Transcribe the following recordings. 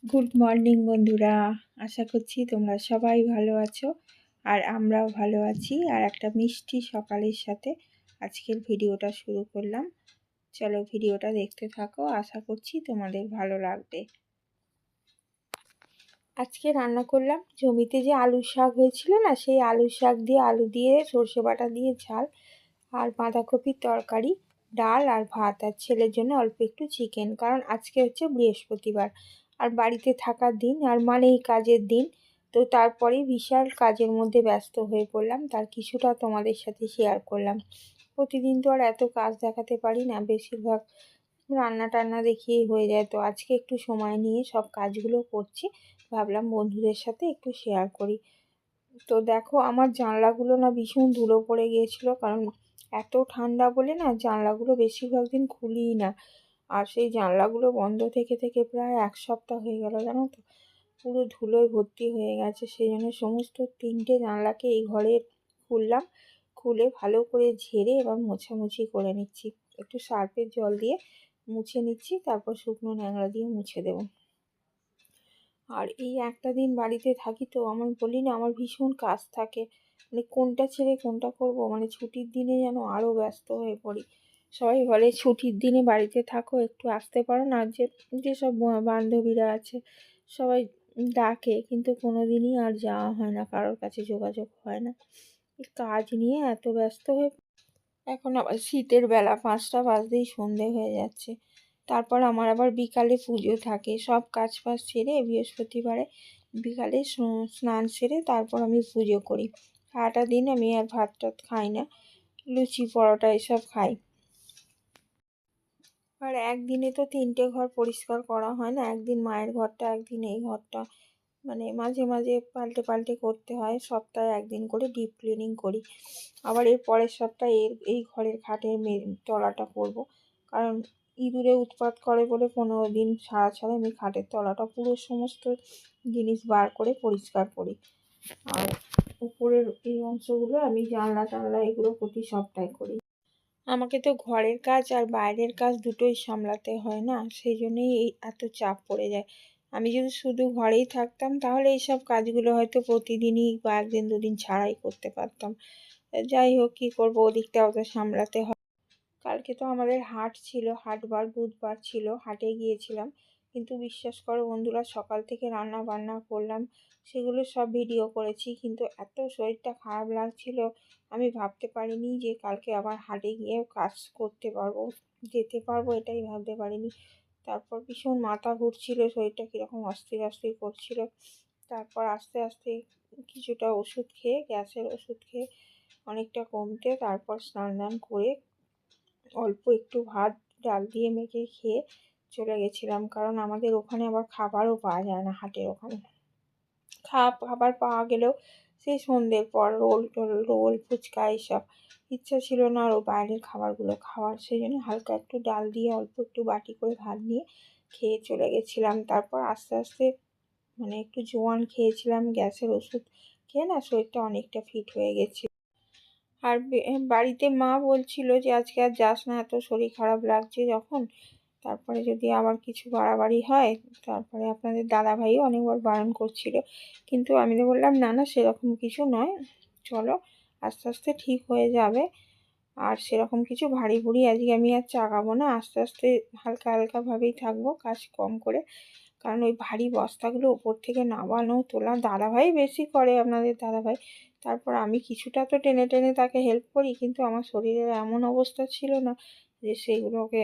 Good morning বন্ধুরা, আশা করছি তোমরা সবাই ভালো আছো আর আমরাও ভালো আছি। আর একটা মিষ্টি সকালের সাথে আজকের ভিডিওটা শুরু করলাম। চলো ভিডিওটা দেখতে থাকো, আশা করছি তোমাদের ভালো লাগবে। আজকে রান্না করলাম জমিতে যে আলু শাক হয়েছিল না, সেই আলু শাক দিয়ে আলু দিয়ে সর্ষে বাটা দিয়ে ঝাল, আর বাঁধাকপির তরকারি, ডাল আর ভাত, আর ছেলের জন্য অল্প একটু চিকেন, কারণ আজকে হচ্ছে বৃহস্পতিবার আর বাড়িতে থাকার দিন, আর মানেই কাজের দিন। তো তারপরে বিশাল কাজের মধ্যে ব্যস্ত হয়ে পড়লাম, তার কিছুটা তোমাদের সাথে শেয়ার করলাম। প্রতিদিন তো আর এত কাজ দেখাতে পারি না, বেশিরভাগ রান্না টান্না দেখিয়েই হয়ে যায়। তো আজকে একটু সময় নিয়ে সব কাজগুলো করছি, ভাবলাম বন্ধুদের সাথে একটু শেয়ার করি। তো দেখো আমার জানলাগুলো না ভীষণ ধুলো পড়ে গিয়েছিল, কারণ এত ঠান্ডা বলে না জানলাগুলো বেশিরভাগ দিন খুলিই না। আর সেই জানলাগুলো বন্ধ থেকে থেকে প্রায় 1 সপ্তাহ হয়ে গেল, জানো তো, পুরো ধুলোয় ভর্তি হয়ে গেছে। সেই জন্য সমস্ত 3টে জানলাকে এই ঘরে খুললাম, খুলে ভালো করে ঝেড়ে এবার মোছামুছি করে নিচ্ছি। একটু সার্ফের জল দিয়ে মুছে নিচ্ছি, তারপর শুকনো ন্যাংরা দিয়ে মুছে দেবো। আর এই একটা দিন বাড়িতে থাকি তো আমি বলি না, আমার ভীষণ কাজ থাকে, মানে কোনটা ছেড়ে কোনটা করব, মানে ছুটির দিনে যেন আরও ব্যস্ত হয়ে পড়ি। সবাই বলে ছুটির দিনে বাড়িতে থাকো, একটু আসতে পারো না, যেসব বান্ধবীরা আছে সবাই ডাকে, কিন্তু কোনো দিনই আর যাওয়া হয় না, কারোর কাছে যোগাযোগ হয় না। এই কাজ নিয়ে এত ব্যস্ত হয়ে এখন আবার শীতের বেলা 5টা বাজতেই সন্ধে হয়ে যাচ্ছে। তারপর আমার আবার বিকালে পুজো থাকে, সব কাজ বাজ সেরে বৃহস্পতিবারে বিকালে স্নান সেরে তারপর আমি পুজো করি। সারাটা দিন আমি আর ভাত টাত খাই না, লুচি পরোটা এসব খাই। আর একদিনে তো 3টে ঘর পরিষ্কার করা হয় না, একদিন মায়ের ঘরটা, একদিন এই ঘরটা, মানে মাঝে মাঝে পাল্টে পাল্টে করতে হয়। সপ্তাহে একদিন করে ডিপ ক্লিনিং করি। আবার এর পরের সপ্তাহে এই ঘরের খাটের তলাটা করব, কারণ ইঁদুরে উৎপাত করে বলে 15 দিন ছাড়া ছাড়া আমি খাটের তলাটা পুরো সমস্ত জিনিস বার করে পরিষ্কার করি। আর উপরের এই অংশগুলো আমি জানলা টানলা এগুলো প্রতি সপ্তাহে করি। আমাকে তো ঘরের কাজ আর বাইরের কাজ দুটোই সামলাতে হয় না, সেই জন্যই এই এত চাপ পড়ে যায়। আমি যদি শুধু ঘরেই থাকতাম তাহলে এইসব কাজগুলো হয়তো প্রতিদিনই বা একদিন দুদিন ছাড়াই করতে পারতাম। যাই হোক, কী করবো, ওদিকটাও তো সামলাতে হয়। কালকে তো আমাদের হাট ছিল, হাটবার বুধবার ছিল, হাটে গিয়েছিলাম। কিন্তু বিশ্বাস করো বন্ধুরা, সকাল থেকে রান্না বান্না করলাম, সেগুলো সব ভিডিও করেছি, কিন্তু এত শরীরটা খারাপ লাগছিল, আমি ভাবতে পারিনি যে কালকে আবার হাটে গিয়ে কাজ করতে পারবো, যেতে পারবো, এটাই ভাবতে পারিনি। তারপর ভীষণ মাথা ঘুরছিল, শরীরটা কীরকম অস্থির অস্থির করছিল। তারপর আস্তে আস্তে কিছুটা ওষুধ খেয়ে, গ্যাসের ওষুধ খেয়ে অনেকটা কমতে, তারপর স্নান টান করে অল্প একটু ভাত ডাল দিয়ে মেখে খেয়ে চলে গেছিলাম, কারণ আমাদের ওখানে আবার খাবারও পাওয়া যায় না হাটের ওখানে। খাবার পাওয়া গেলেও সেই সন্ধ্যের পর রোল ফুচকা এইসব, ইচ্ছা ছিল না আরও বাইরের খাবারগুলো খাওয়ার, সেই জন্য হালকা একটু ডাল দিয়ে অল্প একটু বাটি করে ভাত নিয়ে খেয়ে চলে গেছিলাম। তারপর আস্তে আস্তে মানে একটু জোয়ান খেয়েছিলাম, গ্যাসের ওষুধ খেয়ে না শরীরটা অনেকটা ফিট হয়ে গেছে। আর বাড়িতে মা বলছিল যে আজকে আর যাস না, এত শরীর খারাপ লাগছে যখন, তারপরে যদি আবার কিছু বাড়াবাড়ি হয়। তারপরে আপনাদের দাদাভাইও অনেকবার বারণ করছিল, কিন্তু আমি তো বললাম না না, সেরকম কিছু নয়, চলো আস্তে আস্তে ঠিক হয়ে যাবে। আর সেরকম কিছু ভারী ভুড়ি আজকে আমি আর চাগাবো না, আস্তে আস্তে হালকা হালকাভাবেই থাকবো, কাজ কম করে, কারণ ওই ভারী বস্তাগুলো উপর থেকে নামানো তোলা দাদাভাই বেশি করে, আপনাদের দাদাভাই। তারপর আমি কিছুটা তো টেনে টেনে তাকে হেল্প করি, কিন্তু আমার শরীরের এমন অবস্থা ছিল না যে সেইগুলোকে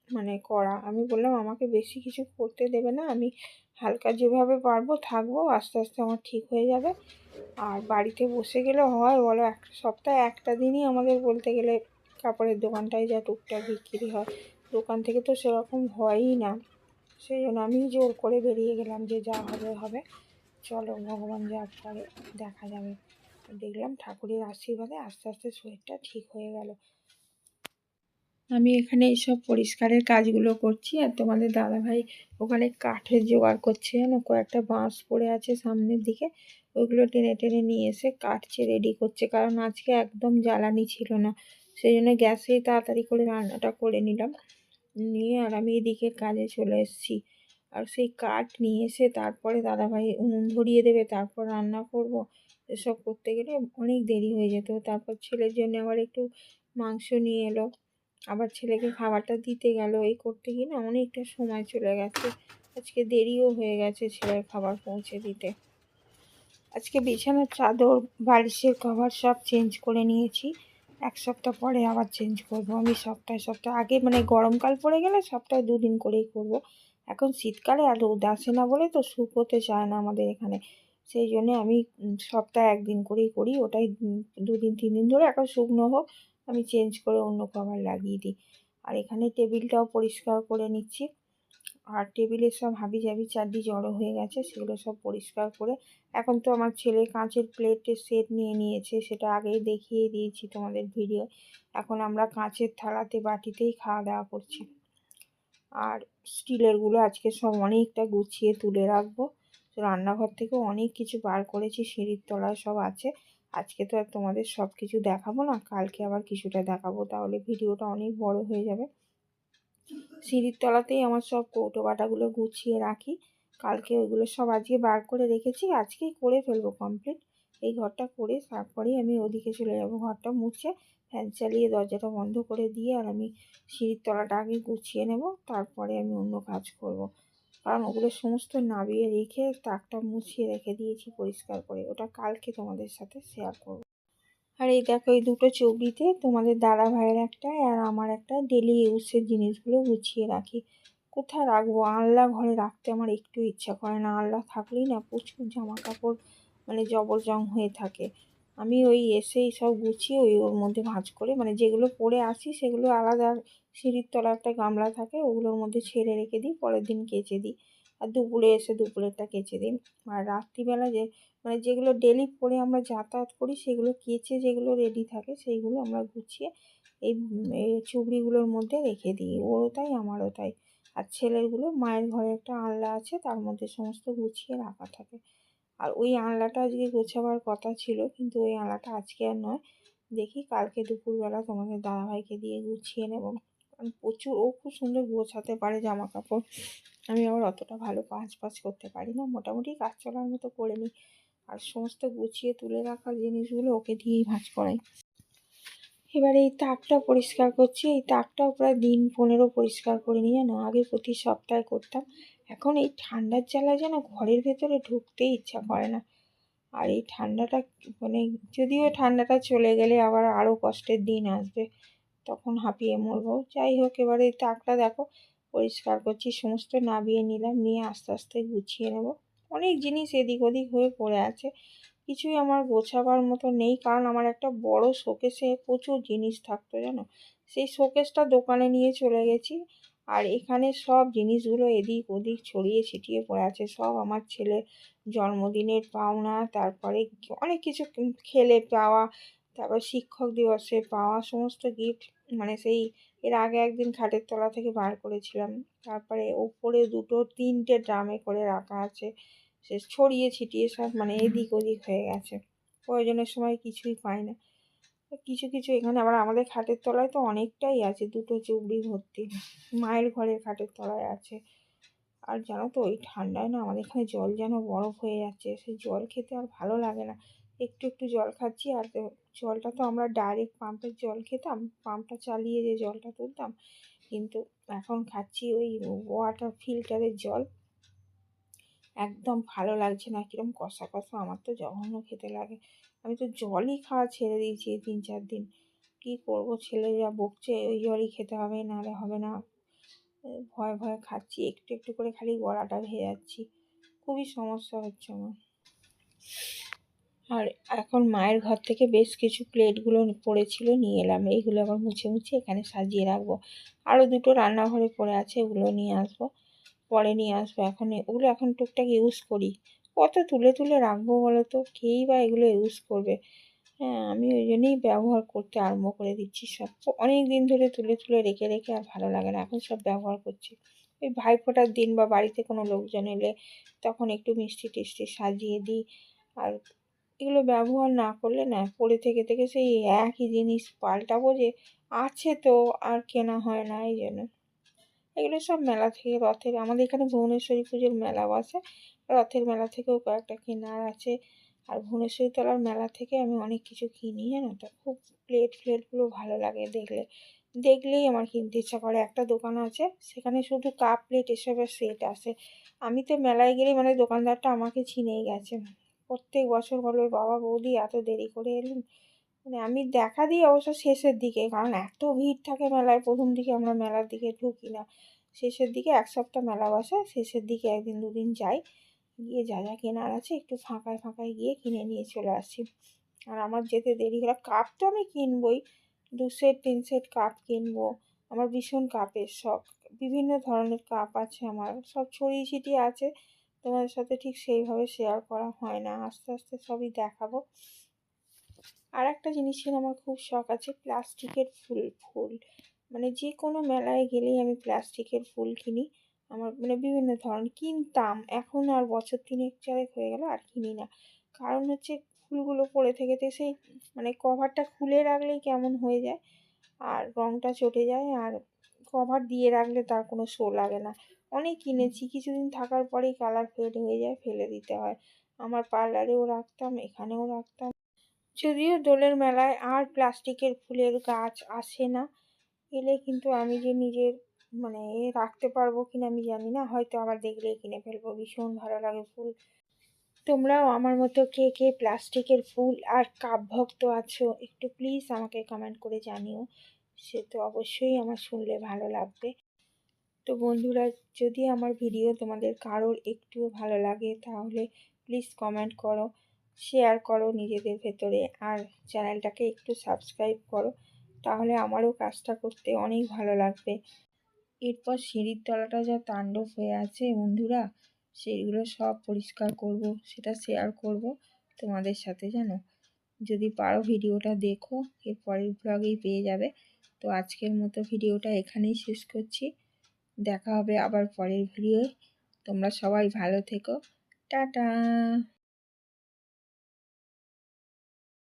মানে করা। আমি বললাম আমাকে বেশি কিছু করতে দেবে না, আমি হালকা যেভাবে পারবো থাকবো, আস্তে আস্তে আমার ঠিক হয়ে যাবে। আর বাড়িতে বসে গেলে হয় বলো, সপ্তাহে একটা দিনই আমাদের বলতে গেলে কাপড়ের দোকানটায় যা টুকটাক বিক্রি হয়, দোকান থেকে তো সেরকম হয়ই না। সেই জন্য আমি জোর করে বেরিয়ে গেলাম যে যা হবে হবে, চলো ভগবান যা করে দেখা যাবে। দেখলাম ঠাকুরের আশীর্বাদে আস্তে আস্তে শরীরটা ঠিক হয়ে গেল। আমি এখানে এইসব পরিষ্কারের কাজগুলো করছি, আর তোমাদের দাদাভাই ওখানে কাঠের জোগাড় করছে, জানো, কয়েকটা বাঁশ পড়ে আছে সামনের দিকে, ওইগুলো টেনে টেনে নিয়ে এসে কাটছে, রেডি করছে, কারণ আজকে একদম জ্বালানি ছিল না, সেই জন্য গ্যাসেই তাড়াতাড়ি করে রান্নাটা করে নিলাম, নিয়ে আর আমি এদিকে কাজে চলে এসেছি। আর সেই কাঠ নিয়ে এসে তারপরে দাদাভাই উনুন ধরিয়ে দেবে, তারপর রান্না করব। এসব করতে গেলে অনেক দেরি হয়ে যেত। তারপর ছেলের জন্য আবার একটু মাংস নিয়ে এলো, আবার ছেলেকে খাবারটা দিতে গেল। এই করতে গিয়ে না অনেকটা সময় চলে গেছে। আজকে দেরিও হয়ে গেছে ছেলের খাবার পৌঁছে দিতে। আজকে বিছানার চাদর, বালিশের কভার সব চেঞ্জ করে নিয়েছি। 1 সপ্তাহ পরে আবার চেঞ্জ করব। আমি সপ্তাহে সপ্তাহে আগে মানে গরমকাল পড়ে গেলে সপ্তাহে 2 দিন করেই করব। এখন শীতকালে আর রোদ আসে না বলে তো শুকোতে চায় না আমাদের এখানে। সেই জন্যে আমি সপ্তাহে 1 দিন করেই করি। ওটাই 2 দিন 3 দিন ধরে এখন শুকনো হোক, আমি চেঞ্জ করে অন্য কভার লাগিয়ে দিই। আর এখানে টেবিলটাও পরিষ্কার করে নিচ্ছি। আর টেবিলের সব হাবিজাবি চারদি জড়ো হয়ে গেছে, সেগুলো সব পরিষ্কার করে। এখন তো আমার ছেলে কাঁচের প্লেটের সেট নিয়ে নিয়েছে, সেটা আগেই দেখিয়ে দিয়েছি তোমাদের ভিডিও। এখন আমরা কাঁচের থালাতে বাটিতেই খাওয়া দাওয়া করছি। আর স্টিলেরগুলো আজকে সব অনেকটা গুছিয়ে তুলে রাখবো। রান্নাঘর থেকেও অনেক কিছু বার করেছি, সিঁড়ির তলায় সব আছে। আজকে তো আর তোমাদের সব কিছু দেখাবো না, কালকে আবার কিছুটা দেখাবো, তাহলে ভিডিওটা অনেক বড় হয়ে যাবে। সিঁড়ির তলাতেই আমার সব কৌটো বাটাগুলো গুছিয়ে রাখি। কালকে ওইগুলো সব আজকে বার করে রেখেছি, আজকেই করে ফেলবো কমপ্লিট। এই ঘরটা করে তারপরেই আমি ওদিকে চলে যাব। ঘরটা মুছে ফ্যান চালিয়ে দরজাটা বন্ধ করে দিয়ে আর আমি সিঁড়ির তলাটা আগে গুছিয়ে নেব, তারপরে আমি অন্য কাজ করব। কারণ ওগুলো সমস্ত নাবিয়ে রেখে তাকটা মুছিয়ে রেখে দিয়েছি পরিষ্কার করে, ওটা কালকে তোমাদের সাথে শেয়ার করব। আর এই দেখো, এই দুটো চৌকিতে তোমাদের দাদা ভাইয়ের একটা আর আমার একটা ডেলি ইউজের জিনিসগুলো গুছিয়ে রাখি। কোথায় রাখবো? আলনা ঘরে রাখতে আমার একটু ইচ্ছা করে না। আলনা থাকলেই না প্রচুর জামা কাপড় মানে জবরজং হয়ে থাকে। আমি ওই এসেই সব গুছিয়ে ওর মধ্যে ভাঁজ করে, মানে যেগুলো পরে আসি সেগুলো আলাদা সিঁড়ির তলা একটা গামলা থাকে, ওগুলোর মধ্যে ছেড়ে রেখে দিই, পরের দিন কেচে দিই। আর দুপুরে এসে দুপুরেরটা কেচে দিই। আর রাত্রিবেলা মানে যেগুলো ডেলি পরে আমরা যাতায়াত করি সেগুলো কেচে যেগুলো রেডি থাকে সেইগুলো আমরা গুছিয়ে এই চুবড়িগুলোর মধ্যে রেখে দিই। ওরও তাই আমারও তাই। আর ছেলেরগুলো মায়ের ঘরে একটা আলনা আছে, তার মধ্যে সমস্ত গুছিয়ে রাখা থাকে। আর ওই আলনাটা আজকে গোছাবার কথা ছিল, কিন্তু ওই আলনাটা আজকে আর নয়, দেখি কালকে দুপুরবেলা তোমাদের দাদাভাইকে দিয়ে গুছিয়ে নেব। কারণ প্রচুর ও খুব সুন্দর গোছাতে পারে জামা কাপড়। আমি আবার অতটা ভালো কাজ করতে পারি না, মোটামুটি কাজ চলার মতো করে নিই। আর সমস্ত গুছিয়ে তুলে রাখার জিনিসগুলো ওকে দিয়েই ভাঁজ করাই। এবার এই তাকটা পরিষ্কার করছি। এই তাকটাও প্রায় দিন 15 পরিষ্কার করে নিই জানো। আগে প্রতি সপ্তাহে করতাম, এখন এই ঠান্ডার জ্বালায় যেন ঘরের ভেতরে ঢুকতেই ইচ্ছা করে না। আর এই ঠান্ডাটা মানে যদিও ঠান্ডাটা চলে গেলে আবার আরও কষ্টের দিন আসবে, তখন হাঁপিয়ে মরবো। যাই হোক, এবারে এই তাকটা দেখো পরিষ্কার করছি, সমস্ত নাবিয়ে নিলাম, নিয়ে আস্তে আস্তে গুছিয়ে নেব। অনেক জিনিস এদিক ওদিক হয়ে পড়ে আছে, কিছুই আমার গোছাবার মতো নেই। কারণ আমার একটা বড় শোকেসে প্রচুর জিনিস থাকতো জানো, সেই শোকেসটা দোকানে নিয়ে চলে গেছি। আর এখানে সব জিনিসগুলো এদিক ওদিক ছড়িয়ে ছিটিয়ে পড়ে আছে। সব আমার ছেলের জন্মদিনের পাওনা, তারপরে অনেক কিছু খেলে পাওয়া, তারপর শিক্ষক দিবসে পাওয়া সমস্ত গিফট। মানে সেই এর আগে একদিন খাটের তলা থেকে বার করেছিলাম। তারপরে ওপরে 2-3টে ড্রামে করে রাখা আছে, সে ছড়িয়ে ছিটিয়ে সব মানে এদিক ওদিক হয়ে গেছে। প্রয়োজনের সময় কিছুই পাই না। কিছু কিছু এখানে আবার আমাদের খাটের তলায় তো অনেকটাই আছে, 2টো চুবড়ি ভর্তি মায়ের ঘরের খাটের তলায় আছে। আর জানো তো এই ঠান্ডায় না আমাদের এখানে জল যেন বরফ হয়ে যাচ্ছে, সেই জল খেতে আর ভালো লাগে না। একটু একটু জল খাচ্ছি। আর জলটা তো আমরা ডাইরেক্ট পাম্পের জল খেতাম, পাম্পটা চালিয়ে যে জলটা তুলতাম, কিন্তু এখন খাচ্ছি ওই ওয়াটার ফিল্টারের জল। একদম ভালো লাগছে না, কিরম কষা কষা, আমার তো জঘন্য খেতে লাগে। আমি তো জলই খাওয়া ছেড়ে দিয়েছি এই 3-4 দিন। কী করবো, ছেলে যা বকছে ওই জলই খেতে হবে, নাহলে হবে না। ভয়ে ভয়ে খাচ্ছি, একটু একটু করে খালি গলাটা ভেজাচ্ছি, খুবই সমস্যা হচ্ছে আমার। আর এখন মায়ের ঘর থেকে বেশ কিছু প্লেটগুলো পড়েছিল, নিয়ে এলাম। এইগুলো আবার মুছে মুছে এখানে সাজিয়ে রাখবো। আরও 2টো রান্নাঘরে পড়ে আছে, ওগুলো নিয়ে আসবো, পরে নিয়ে আসবো। এখন ওগুলো এখন টুকটাক ইউজ করি। কত তুলে তুলে রাখবো বলো তো, কেই বা এগুলো ইউজ করবে? হ্যাঁ, আমি ওই জন্যই ব্যবহার করতে আরম্ভ করে দিচ্ছি সব। অনেক দিন ধরে তুলে তুলে রেখে রেখে আর ভালো লাগে না, এখন সব ব্যবহার করছি। ওই ভাইফোঁটার দিন বা বাড়িতে কোনো লোকজন এলে তখন একটু মিষ্টি টিষ্টি সাজিয়ে দিই। আর এগুলো ব্যবহার না করলে না পড়ে থেকে থেকে সেই একই জিনিস পাল্টাবো যে, আছে তো আর কেনা হয় না এই জন্য। এগুলো সব মেলা থেকে রথের, আমাদের এখানে ভুবনেশ্বরী পুজোর মেলা বসে, রথের মেলা থেকেও কয়েকটা কেনার আছে। আর ভুবনেশ্বরী তলার মেলা থেকে আমি অনেক কিছু কিনি, জানো তো। খুব প্লেটগুলো ভালো লাগে দেখলেই আমার কিনতে ইচ্ছা করে। একটা দোকান আছে, সেখানে শুধু কাপ প্লেট এসবের সেট আছে। আমি তো মেলায় গেলেই মানে দোকানদারটা আমাকে চিনেই গেছে। প্রত্যেক বছর বলবে, বাবা বৌদি এত দেরি করে এলেন। মানে আমি দেখা দিই অবশ্য শেষের দিকে, কারণ এত ভিড় থাকে মেলায়। প্রথম দিকে আমরা মেলার দিকে ঢুকি না, শেষের দিকে এক সপ্তাহ মেলা বসে, শেষের দিকে একদিন দুদিন যাই, গিয়ে যা যা কেনার আছে একটু ফাঁকায় ফাঁকায় গিয়ে কিনে নিয়ে চলে আসি। আর আমার যেতে দেরি হলে কাপ তো আমি কিনবই, 2 সেট 3 সেট কাপ কিনবো। আমার ভীষণ কাপের শখ, বিভিন্ন ধরনের কাপ আছে আমার, সব ছড়িয়ে ছিটিয়ে আছে। তোমাদের সাথে ঠিক সেইভাবে শেয়ার করা হয় না, আস্তে আস্তে সবই দেখাবো। আর একটা জিনিসের আমার খুব শখ আছে, প্লাস্টিকের ফুল। মানে যে কোনো মেলায় গেলেই আমি প্লাস্টিকের ফুল কিনি। আমার মানে বিভিন্ন ধরনের কিনতাম, এখন আর বছর 3-4 হয়ে গেল আর কিনি না। কারণ হচ্ছে ফুলগুলো পড়ে থেকে সেই মানে কভারটা খুলে রাখলেই কেমন হয়ে যায়, আর রঙটা চটে যায়, আর কভার দিয়ে রাখলে তার কোনো শো লাগে না। অনেক কিনেছি, কিছুদিন থাকার পরেই কালার ফেড হয়ে যায়, ফেলে দিতে হয়। আমার পার্লারেও রাখতাম, এখানেও রাখতাম। যদিও দোলের মেলায় আর প্লাস্টিকের ফুলের গাছ আসে না, এলে কিন্তু আমি যে নিজের মানে রাখতে পারবো কিনা আমি জানি না, হয়তো আবার দেখলেই কিনে ফেলবো। ভীষণ ভালো লাগে ফুল। তোমরাও আমার মতো কে কে প্লাস্টিকের ফুল আর কাপ ভক্ত আছো, একটু প্লিজ আমাকে কমেন্ট করে জানিও। সে তো অবশ্যই আমার শুনলে ভালো লাগবে। তো বন্ধুরা, যদি আমার ভিডিও তোমাদের কারোর একটুও ভালো লাগে তাহলে প্লিজ কমেন্ট করো, শেয়ার করো নিজেদের ভেতরে, আর চ্যানেলটাকে একটু সাবস্ক্রাইব করো, তাহলে আমারও কাজটা করতে অনেক ভালো লাগবে। এরপর সিঁড়ির তলাটা যা তাণ্ডব হয়ে আছে বন্ধুরা, সেইগুলো সব পরিষ্কার করব, সেটা শেয়ার করব তোমাদের সাথে, জানো। যদি পারো ভিডিওটা দেখো, এর পরের ব্লগেই পেয়ে যাবে। তো আজকের মতো ভিডিওটা এখানেই শেষ করছি, দেখা হবে আবার পরের ভিডিওয়। তোমরা সবাই ভালো থেকো, টাটা।